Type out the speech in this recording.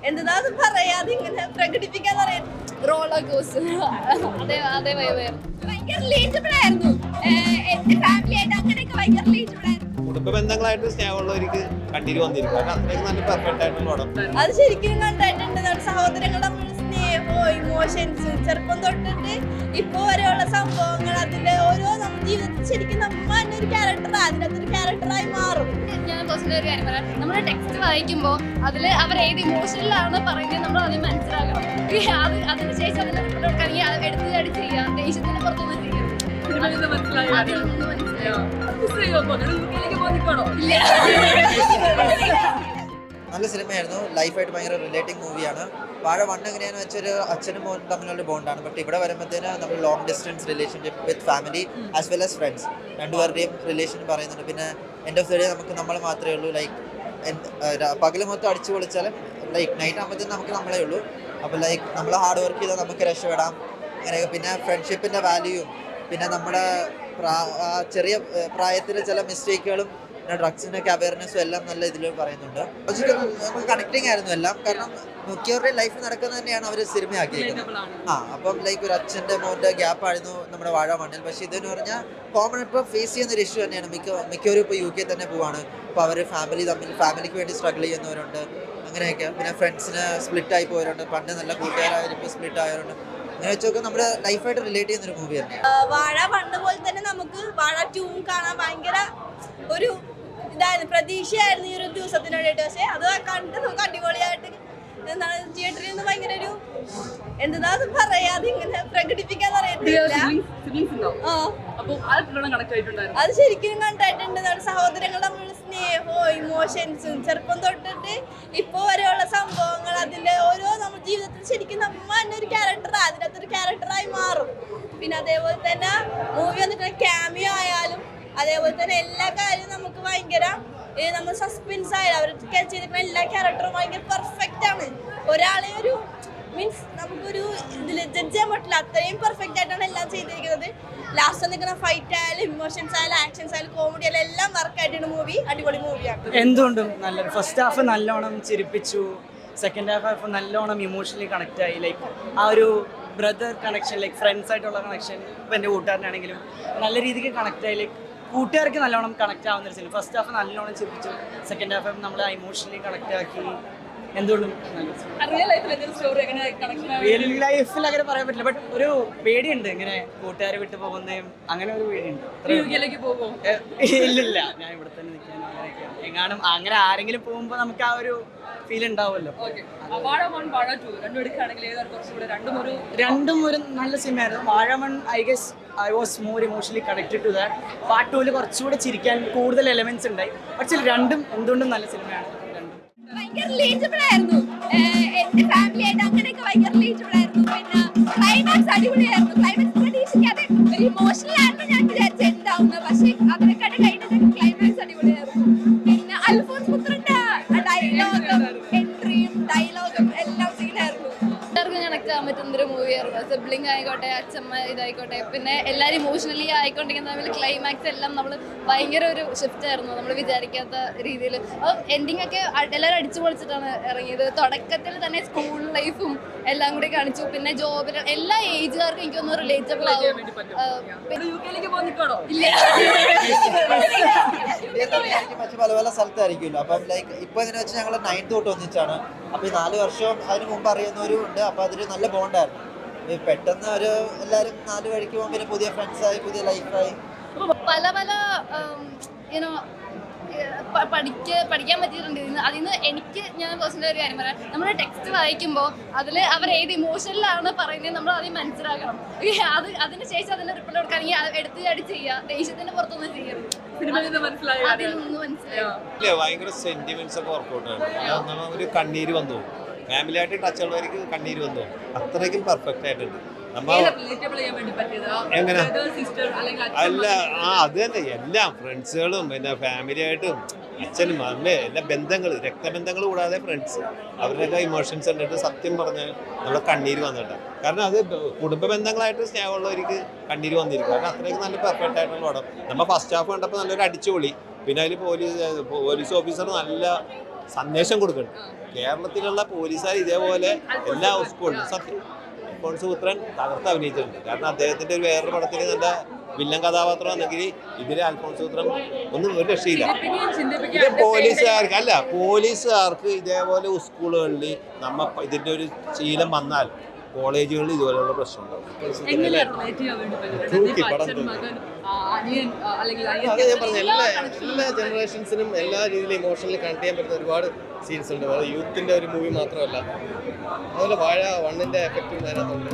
എന്താന്ന് പറയാതെ ഇങ്ങനെ പ്രകടിപ്പിക്കാൻ അറിയാം. റോളർ കോസ്റ്റർ അതേ ഭയങ്കര റിലേറ്റബിൾ ആയിരുന്നു. എന്റെ ഫാമിലി ആയിട്ട് അങ്ങനെയൊക്കെ ഭയങ്കര റിലേറ്റബിൾ ആയിരുന്നു. കുടുംബ ബന്ധങ്ങളായിട്ട് സ്നേഹമുള്ളവർക്ക് കണ്ടിന്യൂ വന്നിരിക്കും. കാരണം അത്രയ്ക്ക് നല്ല പെർഫെക്റ്റ് ആയിട്ടുള്ള പടം. അത് ശരിക്കും കണ്ടിട്ടുണ്ട്. സഹോദരങ്ങളുടെ സ്നേഹവും ഇമോഷൻസും ചെറുപ്പം തൊട്ടിട്ട് ഇപ്പൊ വരെയുള്ള സംഭവങ്ങൾ അതിന്റെ ഓരോ നമ്മുടെ ജീവിതത്തിൽ ശരിക്കും നമ്മ തന്നെ ഒരു ക്യാരക്ടർ അതിനകത്തൊരു ക്യാരക്ടറായി മാറും. ഞാൻ പേഴ്സണലി ഒരു കാര്യം പറയാം, നമ്മൾ ടെക്സ്റ്റ് വായിക്കുമ്പോൾ അതിൽ അവർ ഏത് ഇമോഷനിലാണ് പറയുന്നത് നമ്മൾ അതിന് മനസ്സിലാക്കണം. അതിന് ശേഷം അതിനെ റിപ്പോർട്ട് അത് എടുത്ത് ചാടി ചെയ്യുക, ദേഷ്യത്തിന് പുറത്തൊന്നും ചെയ്യുക. നല്ല സിനിമയായിരുന്നു. ലൈഫായിട്ട് ഭയങ്കര റിലേറ്റിംഗ് മൂവിയാണ്. വാഴ 1 എങ്ങനെയാണെന്ന് വെച്ചൊരു അച്ഛനും മോനും തമ്മിലുള്ള ബോണ്ടാണ്. ബട്ട് ഇവിടെ വരുമ്പോഴത്തേന് നമ്മൾ long distance relationship with family as well as friends രണ്ടുപേരുടെയും റിലേഷൻ പറയുന്നുണ്ട്. പിന്നെ എൻഡ് ഓഫ് ദ ഡേ നമുക്ക് നമ്മൾ മാത്രമേ ഉള്ളൂ. ലൈക്ക് പകൽ മൊത്തം അടിച്ചു പൊളിച്ചാലും ലൈക്ക് നൈറ്റ് ആകുമ്പോഴത്തേനും നമുക്ക് നമ്മളേ ഉള്ളൂ. അപ്പോൾ ലൈക്ക് നമ്മൾ ഹാർഡ് വർക്ക് ചെയ്താൽ നമുക്ക് രക്ഷപ്പെടാം അങ്ങനെയൊക്കെ. പിന്നെ ഫ്രണ്ട്ഷിപ്പിൻ്റെ വാല്യൂയും പിന്നെ നമ്മുടെ ചെറിയ പ്രായത്തിൽ ചില മിസ്റ്റേക്കുകളും പിന്നെ ഡ്രഗ്സിൻ്റെ ഒക്കെ അവയർനെസ്സും എല്ലാം നല്ല ഇതിൽ പറയുന്നുണ്ട്. നമുക്ക് കണക്റ്റിംഗ് ആയിരുന്നു എല്ലാം. കാരണം മിക്കവരുടെയും ലൈഫ് നടക്കുന്നത് തന്നെയാണ് അവർ സിനിമയാക്കിയിരിക്കുന്നത്. അപ്പം ലൈക്ക് ഒരു അച്ഛൻ്റെ മോൻ്റെ ഗ്യാപ്പ് ആയിരുന്നു നമ്മുടെ വാഴ 1-ൽ. പക്ഷേ ഇതെന്ന് പറഞ്ഞാൽ കോമൺ ഇപ്പോൾ ഫേസ് ചെയ്യുന്നൊരു ഇഷ്യൂ തന്നെയാണ്. മിക്കവരും ഇപ്പോൾ UK തന്നെ പോവാണ്. അപ്പോൾ അവർ ഫാമിലിക്ക് വേണ്ടി സ്ട്രഗിൾ ചെയ്യുന്നവരുണ്ട് അങ്ങനെയൊക്കെ. പിന്നെ ഫ്രണ്ട്സിന് സ്പ്ലിറ്റായി പോയവരുണ്ട്. പണ്ട് നല്ല കൂട്ടുകാരായാലും ഇപ്പോൾ സ്പ്ലിറ്റ് ആയവരുണ്ട്. അങ്ങനെ വെച്ചൊക്കെ നമ്മുടെ ലൈഫായിട്ട് റിലേറ്റ് ചെയ്യുന്നൊരു മൂവി തന്നെ. വാഴ 1 പോലെ തന്നെ നമുക്ക് വാഴ 2 കാണാൻ ഭയങ്കര ഒരു ഇതായിരുന്നു, പ്രതീക്ഷയായിരുന്നു ഈ ഒരു ദിവസത്തിന് വേണ്ടിയിട്ട്. പക്ഷെ അത് കണ്ട് നമുക്ക് അടിപൊളിയായിട്ട് എന്താണ് തിയേറ്ററിൽ നിന്ന് ഭയങ്കര ഒരു എന്താന്ന് പറയാതെ ഇങ്ങനെ പ്രകടിപ്പിക്കാൻ അറിയത്തില്ല. അത് ശരിക്കും കണ്ടിട്ടുണ്ട്. സഹോദരങ്ങളുടെ തമ്മിലുള്ള സ്നേഹവും ഇമോഷൻസും ചെറുപ്പം തൊട്ടിട്ട് ഇപ്പൊ വരെയുള്ള സംഭവങ്ങൾ അതിന്റെ ഓരോ നമ്മുടെ ജീവിതത്തിൽ ശരിക്കും നമ്മ തന്നെ ഒരു ക്യാരക്ടർ അതിനകത്തൊരു ക്യാരക്ടറായി മാറും. പിന്നെ അതേപോലെ തന്നെ മൂവി വന്നിട്ട് ക്യാമിയോ ആയാലും അതേപോലെ തന്നെ എല്ലാ കാര്യവും നമുക്ക് ഭയങ്കര നമ്മൾ സസ്പെൻസ് ആയാലും അവർ ചെയ്തിരിക്കുന്ന എല്ലാ ക്യാരക്ടറും ഭയങ്കര പെർഫെക്റ്റ് ആണ്. ഒരാളെ ഒരു മീൻസ് നമുക്കൊരു ഇതിൽ ജഡ്ജ് ചെയ്യാൻ പറ്റില്ല, അത്രയും പെർഫെക്റ്റ് ആയിട്ടാണ് എല്ലാം ചെയ്തിരിക്കുന്നത്. ലാസ്റ്റ് നിൽക്കുന്ന ഫൈറ്റ് ആയാലും ഇമോഷൻസ് ആയാലും ആക്ഷൻസ് ആയാലും കോമഡി ആയാലും എല്ലാം വർക്കായിട്ടാണ് മൂവി. അടിപൊളി മൂവിയാണ്. എന്തുകൊണ്ടും നല്ല. ഫസ്റ്റ് ഹാഫ് നല്ലോണം ചിരിപ്പിച്ചു, സെക്കൻഡ് ഹാഫ് നല്ലോണം ഇമോഷണലി കണക്റ്റ് ആയി. ലൈക്ക് ആ ഒരു ബ്രദർ കണക്ഷൻ, ലൈക്ക് ഫ്രണ്ട്സ് ആയിട്ടുള്ള കണക്ഷൻ, ഇപ്പോൾ എൻ്റെ കൂട്ടുകാരനാണെങ്കിലും നല്ല രീതിക്ക് കണക്റ്റ് ആയി. ലൈക്ക് കൂട്ടുകാർക്ക് നല്ലോണം കണക്റ്റ് ആവുന്ന ഒരു സിനിമ. ഫസ്റ്റ് ഹാഫ് നല്ലോണം ചിരിപ്പിച്ചു, സെക്കൻഡ് ഹാഫ് നമ്മൾ ഇമോഷണലി കണക്റ്റ് ആക്കി. എന്തുകൊണ്ടും റിയൽ ലൈഫിൽ അങ്ങനെ പറയാൻ പറ്റില്ല. ബട്ട് ഒരു പേടിയുണ്ട് ഇങ്ങനെ കൂട്ടുകാരെ വിട്ടു പോകുന്നതും, അങ്ങനെ ഒരു പേടിയുണ്ട്. ഇല്ലില്ല, ഞാൻ ഇവിടെ തന്നെ നിൽക്കാനും അങ്ങനെയൊക്കെ. എങ്ങാനും അങ്ങനെ ആരെങ്കിലും പോകുമ്പോൾ നമുക്ക് ആ ഒരു ഫീൽ ഉണ്ടാവുമല്ലോ. രണ്ടും ഒരു നല്ല സിനിമയായിരുന്നു. Vaazha 1 I guess I was more emotionally connected to that. Part 2 കുറച്ചുകൂടെ ചിരിക്കാൻ കൂടുതൽ എലമെന്റ്സ് ഉണ്ടായി. പക്ഷേ രണ്ടും എന്തുകൊണ്ടും നല്ല സിനിമയാണ്. ഭയങ്കര റിലേറ്റബിൾ ആയിരുന്നു. എന്റെ ഫാമിലി ആയിട്ട് അങ്ങനെയൊക്കെ ഭയങ്കര റിലേറ്റബിൾ ആയിരുന്നു. പിന്നെ ക്ലൈമാക്സ് അടിപൊളിയായിരുന്നു. ക്ലൈമാക്സ് പ്രതീക്ഷിക്കാതെ ഒരു ഇമോഷണൽ ആയിരുന്നു ഞാൻ വിചാരിച്ചിട്ടുണ്ടാവുന്നത്. പക്ഷെ അതിനെക്കാട്ട് കഴിഞ്ഞത് ക്ലൈമാക്സ് അടിപൊളിയായിരുന്നു. പിന്നെ അൽഫോൻസ് പുത്രന്റെ ഡയലോഗും എൻട്രിയും ഡയലോഗും എല്ലാം സീനായിരുന്നു. എല്ലാവർക്കും കണക്ട് ആകാൻ പറ്റുന്നൊരു മൂവിയായിരുന്നു. സിബ്ലിംഗ് ആയിക്കോട്ടെ, അച്ഛമ്മ ഇതായിക്കോട്ടെ, പിന്നെ എല്ലാവരും ഇമോഷണലി ആയിക്കൊണ്ടിരിക്കുന്ന തമ്മിൽ ക്ലൈമാക്സ് എല്ലാം നമ്മൾ ഭയങ്കര ഒരു ഷിഫ്റ്റ് ആയിരുന്നു, നമ്മൾ വിചാരിക്കാത്ത രീതിയിൽ. അപ്പം എൻഡിങ് ഒക്കെ എല്ലാവരും അടിച്ചു പൊളിച്ചിട്ടാണ് ഇറങ്ങിയത്. തുടക്കത്തിൽ തന്നെ സ്കൂൾ ലൈഫും എല്ലാം കൂടി കാണിച്ചു. പിന്നെ ജോബിൽ എല്ലാ ഏജുകാർക്കും എനിക്കൊന്ന് റിലേറ്റബിൾ ആവും. പല പല സ്ഥലത്തായിരിക്കുമല്ലോ. അപ്പം ലൈക്ക് ഇപ്പൊ എങ്ങനെ വെച്ചാൽ ഞങ്ങൾ 9th തൊട്ട് ഒന്നിച്ചാണ്. അപ്പൊ ഈ 4 വർഷം അതിന് മുമ്പ് അറിയുന്നവരും ഉണ്ട്. അപ്പൊ അതൊരു നല്ല ബോണ്ടായിരുന്നു. പെട്ടെന്ന് ഒരു എല്ലാവരും 4 വഴിക്ക് പോകുമ്പോൾ പിന്നെ പുതിയ ഫ്രണ്ട്സായി, പുതിയ ലൈഫായി. പല പല പഠിക്കാൻ പറ്റിയിട്ടുണ്ട് അതിന്. എനിക്ക് ഞാൻ പേഴ്സണലി ഒരു കാര്യം പറയാം, നമ്മൾ ടെക്സ്റ്റ് വായിക്കുമ്പോൾ അതിൽ അവർ ഏത് ഇമോഷനിലാണ് പറയുന്നത് നമ്മൾ അതിന് മനസ്സിലാക്കണം. അതിന് ശേഷം അതിനെ റിപ്പോർട്ട് കൊടുക്കുകയാണെങ്കിൽ അത് എടുത്ത് ചാടി ചെയ്യുക, ദേഷ്യത്തിന്റെ പുറത്തൊന്നും ചെയ്യരുത്. ഭയങ്കര സെന്റിമെന്റ്സ് ഒക്കെ വർക്ക്ഔട്ട് ആണ്. ഒരു കണ്ണീര് വന്നു, ഫാമിലി ആയിട്ട് ടച്ച് ഉള്ളവർക്ക് കണ്ണീര് വന്നു. അത്രയ്ക്കും പെർഫെക്റ്റ് ആയിട്ടുണ്ട്. എങ്ങനെ അല്ല അത് തന്നെ എല്ലാം ഫ്രണ്ട്സുകളും പിന്നെ ഫാമിലി ആയിട്ടും അച്ഛനും അമ്മയും എല്ലാ ബന്ധങ്ങൾ, രക്തബന്ധങ്ങൾ കൂടാതെ ഫ്രണ്ട്സ്, അവരുടെയൊക്കെ ഇമോഷൻസ് കണ്ടിട്ട് സത്യം പറഞ്ഞാൽ നമ്മുടെ കണ്ണീര് വന്നിട്ട്. കാരണം അത് കുടുംബ ബന്ധങ്ങളായിട്ട് സ്നേഹമുള്ളവർക്ക് കണ്ണീര് വന്നിരിക്കും. കാരണം അത്രയ്ക്ക് നല്ല പെർഫെക്റ്റ് ആയിട്ടുള്ള പടം. നമ്മൾ ഫസ്റ്റ് ഹാഫ് കണ്ടപ്പോൾ നല്ലൊരു അടിച്ചുപൊളി. പിന്നെ അതിൽ പോലീസ് ഓഫീസർ നല്ല സന്ദേശം കൊടുക്കണം. കേരളത്തിലുള്ള പോലീസുകാർ ഇതേപോലെ എല്ലാ സ്കൂളിലും സത്യം അൽഫോൺസ് പുത്രൻ തകർത്ത് അഭിനയിച്ചിട്ടുണ്ട്. കാരണം അദ്ദേഹത്തിന്റെ ഒരു വേറൊരു പടത്തിൽ നല്ല വില്ലൻ കഥാപാത്രം ആണെങ്കിൽ ഇതിലെ അൽഫോൺസ് പുത്രൻ ഒന്നും ഒരു രക്ഷയില്ല. ഇത് പോലീസുകാർക്ക് ഇതേപോലെ സ്കൂളുകളിൽ ഇതിന്റെ ഒരു ശീലം വന്നാൽ കോളേജുകളിൽ ഇതുപോലെയുള്ള പ്രശ്നമുണ്ടാവും. അത് ഞാൻ പറഞ്ഞു, എല്ലാ ജനറേഷൻസിനും എല്ലാ രീതിയിലും ഇമോഷണലി കണക്ട് ചെയ്യാൻ പറ്റുന്ന ഒരുപാട് സീൻസ് ഉണ്ട്. അത് യൂത്തിന്റെ ഒരു മൂവി മാത്രമല്ല, അതുപോലെ വാഴ 1ന്റെ എഫക്റ്റും അതിനകത്തുണ്ട്.